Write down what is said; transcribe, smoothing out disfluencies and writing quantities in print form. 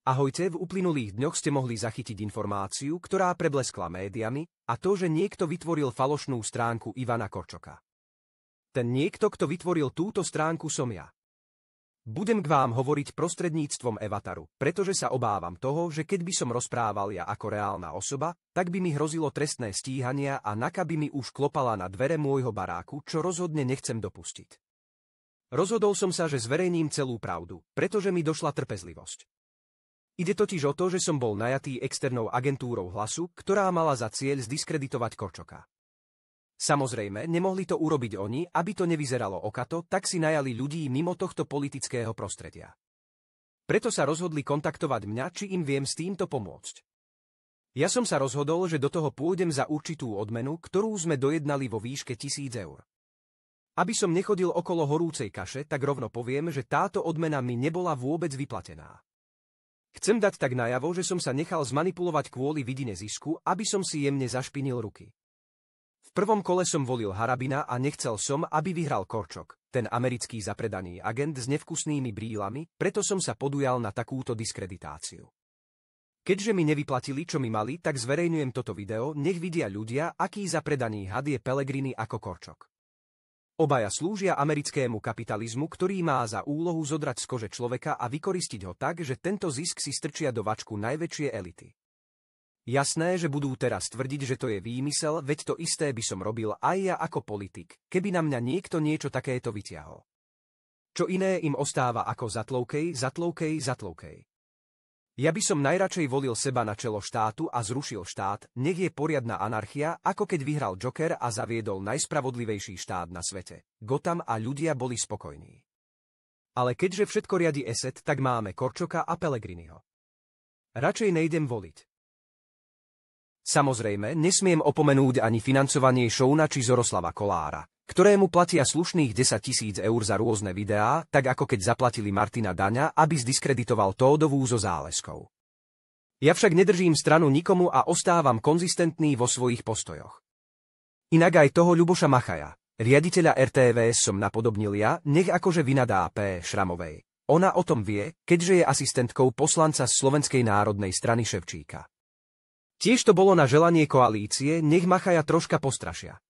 Ahojte, v uplynulých dňoch ste mohli zachytiť informáciu, ktorá prebleskla médiami, a to, že niekto vytvoril falošnú stránku Ivana Korčoka. Ten niekto, kto vytvoril túto stránku, som ja. Budem k vám hovoriť prostredníctvom avataru, pretože sa obávam toho, že keď by som rozprával ja ako reálna osoba, tak by mi hrozilo trestné stíhania a NAKA by mi už klopala na dvere môjho baráku, čo rozhodne nechcem dopustiť. Rozhodol som sa, že zverejním celú pravdu, pretože mi došla trpezlivosť. Ide totiž o to, že som bol najatý externou agentúrou Hlasu, ktorá mala za cieľ zdiskreditovať Korčoka. Samozrejme, nemohli to urobiť oni, aby to nevyzeralo okato, tak si najali ľudí mimo tohto politického prostredia. Preto sa rozhodli kontaktovať mňa, či im viem s týmto pomôcť. Ja som sa rozhodol, že do toho pôjdem za určitú odmenu, ktorú sme dojednali vo výške 1000 eur. Aby som nechodil okolo horúcej kaše, tak rovno poviem, že táto odmena mi nebola vôbec vyplatená. Chcem dať tak najavo, že som sa nechal zmanipulovať kvôli vidine zisku, aby som si jemne zašpinil ruky. V prvom kole som volil Harabina a nechcel som, aby vyhral Korčok, ten americký zapredaný agent s nevkusnými brýlami, preto som sa podujal na takúto diskreditáciu. Keďže mi nevyplatili, čo mi mali, tak zverejňujem toto video, nech vidia ľudia, aký zapredaný had je Pellegrini ako Korčok. Obaja slúžia americkému kapitalizmu, ktorý má za úlohu zodrať z kože človeka a vykoristiť ho tak, že tento zisk si strčia do vačku najväčšie elity. Jasné, že budú teraz tvrdiť, že to je výmysel, veď to isté by som robil aj ja ako politik, keby na mňa niekto niečo takéto vytiahol. Čo iné im ostáva ako zatloukej. Ja by som najradšej volil seba na čelo štátu a zrušil štát, nech je poriadna anarchia, ako keď vyhral Joker a zaviedol najspravodlivejší štát na svete. Gotham a ľudia boli spokojní. Ale keďže všetko riadi ESET, tak máme Korčoka a Pellegriniho. Radšej nejdem voliť. Samozrejme, nesmiem opomenúť ani financovanie Šouna či Zoroslava Kolára, ktorému platia slušných 10 000 eur za rôzne videá, tak ako keď zaplatili Martina Daňa, aby zdiskreditoval Tódovú so Záleskou. Ja však nedržím stranu nikomu a ostávam konzistentný vo svojich postojoch. Inak aj toho Ľuboša Machaja, riaditeľa RTVS som napodobnil ja, nech akože vynadá P. Šramovej. Ona o tom vie, keďže je asistentkou poslanca z Slovenskej národnej strany Ševčíka. Tiež to bolo na želanie koalície, nech Machaja troška postrašia.